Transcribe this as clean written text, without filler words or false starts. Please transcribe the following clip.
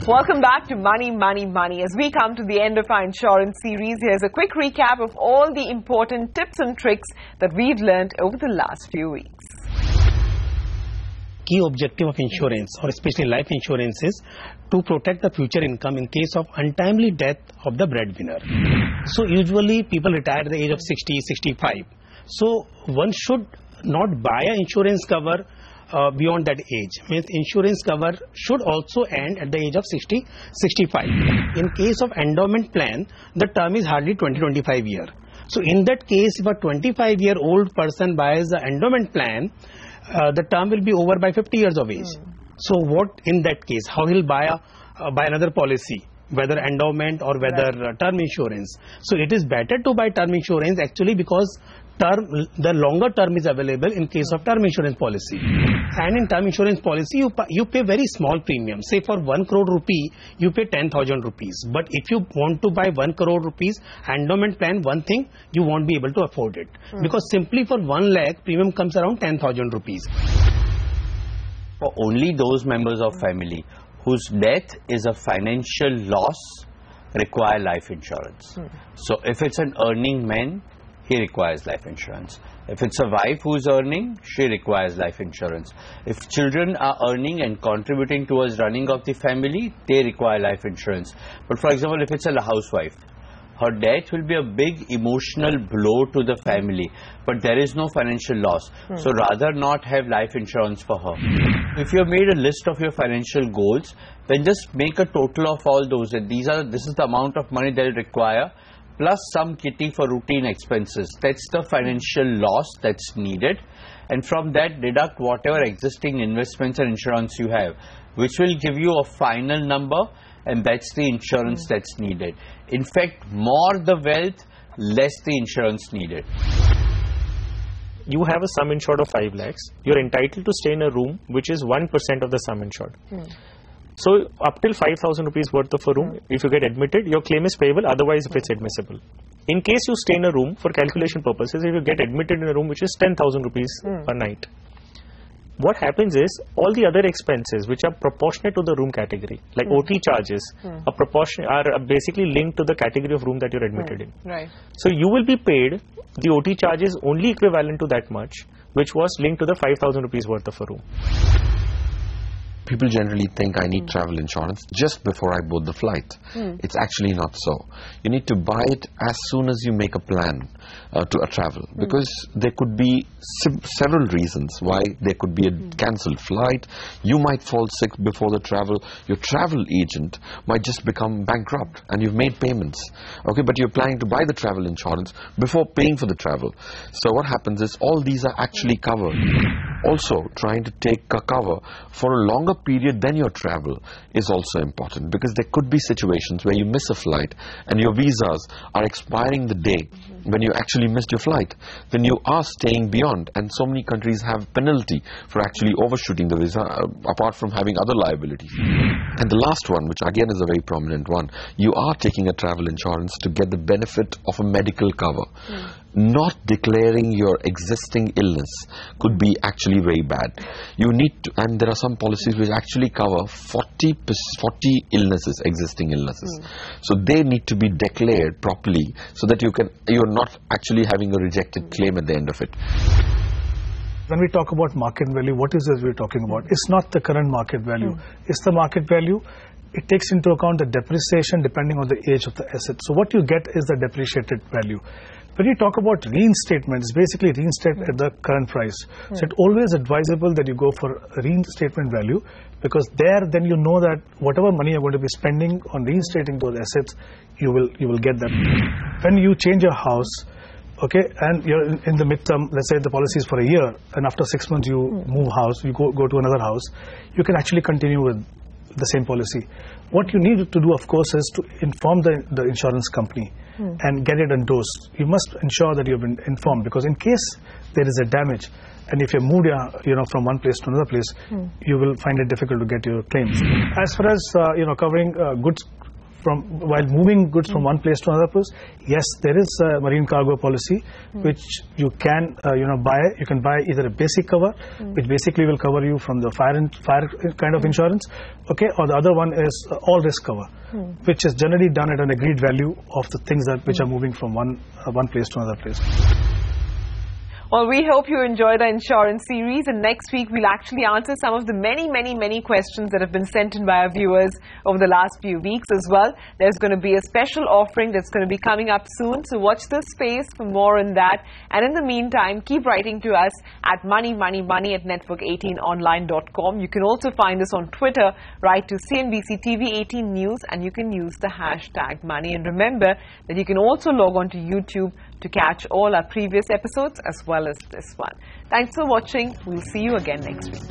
Welcome back to Money, Money, Money. As we come to the end of our insurance series, here's a quick recap of all the important tips and tricks that we've learned over the last few weeks. Key objective of insurance, or especially life insurance, is to protect the future income in case of untimely death of the breadwinner. So usually people retire at the age of 60, 65. So one should not buy an insurance cover beyond that age. Means insurance cover should also end at the age of 60, 65. In case of endowment plan, the term is hardly 20-25 years. So in that case, if a 25-year-old person buys the endowment plan, the term will be over by 50 years of age. So what in that case? How he'll buy another policy, whether endowment or whether term insurance? So it is better to buy term insurance actually, because the longer term is available in case of term insurance policy. And in term insurance policy, you pay very small premium. Say for 1 crore rupee, you pay 10,000 rupees. But if you want to buy 1 crore rupees endowment plan, one thing, you won't be able to afford it. Because simply for 1 lakh, premium comes around 10,000 rupees. For only those members of family whose death is a financial loss require life insurance. So if it's an earning man, he requires life insurance. If it's a wife who's earning, she requires life insurance. If children are earning and contributing towards running of the family, they require life insurance. But for example, if it's a housewife, her death will be a big emotional blow to the family, but there is no financial loss. So rather not have life insurance for her. If you have made a list of your financial goals, then just make a total of all those. This is the amount of money they'll require, plus some kitty for routine expenses. That's the financial loss that's needed. And from that, deduct whatever existing investments and insurance you have, which will give you a final number, and that's the insurance that's needed. In fact, more the wealth, less the insurance needed. You have a sum insured of 5 lakhs. You're entitled to stay in a room which is 1% of the sum insured. So up till 5,000 rupees worth of a room, if you get admitted, your claim is payable, otherwise if it's admissible. In case you stay in a room, for calculation purposes, if you get admitted in a room which is 10,000 rupees per night, what happens is all the other expenses which are proportionate to the room category, like OT charges, are basically linked to the category of room that you're admitted in. So you will be paid the OT charges only equivalent to that much, which was linked to the 5,000 rupees worth of a room. People generally think I need travel insurance just before I board the flight. It's actually not so. You need to buy it as soon as you make a plan to travel, because there could be several reasons why there could be a cancelled flight. You might fall sick before the travel. Your travel agent might just become bankrupt and you've made payments. Okay, but you're planning to buy the travel insurance before paying for the travel. So what happens is all these are actually covered. Also, trying to take a cover for a longer period than your travel is also important, because there could be situations where you miss a flight and your visas are expiring the day when you actually missed your flight. Then you are staying beyond, and so many countries have penalty for actually overshooting the visa, apart from having other liabilities. And the last one, which again is a very prominent one, you are taking a travel insurance to get the benefit of a medical cover. Not declaring your existing illness could be actually very bad. You need to, and there are some policies which actually cover 40 illnesses, existing illnesses. So they need to be declared properly so that you're not actually having a rejected claim at the end of it. When we talk about market value, what is this we're talking about? It's not the current market value. It's the market value. It takes into account the depreciation depending on the age of the asset. So what you get is the depreciated value. When you talk about reinstatement, it's basically reinstate at the current price. So it's always advisable that you go for a reinstatement value, because there then you know that whatever money you're going to be spending on reinstating those assets, you will get that. When you change your house, okay, and you're in the midterm, let's say the policy is for a year, and after 6 months you move house, you go to another house, you can actually continue with the same policy. What you need to do, of course, is to inform the insurance company and get it endorsed. You must ensure that you've been informed, because in case there is a damage, and if you moved from one place to another place, you will find it difficult to get your claims. As far as covering goods while moving goods from one place to another place, yes, there is a marine cargo policy which you can buy. You can buy either a basic cover, which basically will cover you from the fire kind of insurance, okay, or the other one is all risk cover, which is generally done at an agreed value of the things which are moving from one place to another place. Well, we hope you enjoy the insurance series, and next week we'll actually answer some of the many questions that have been sent in by our viewers over the last few weeks as well. There's going to be a special offering that's going to be coming up soon, so watch this space for more on that. And in the meantime, keep writing to us at money@network18online.com. You can also find us on Twitter. Write to CNBC TV 18 News, and you can use the hashtag money. And remember that you can also log on to YouTube to catch all our previous episodes as well as this one. Thanks for watching. We'll see you again next week.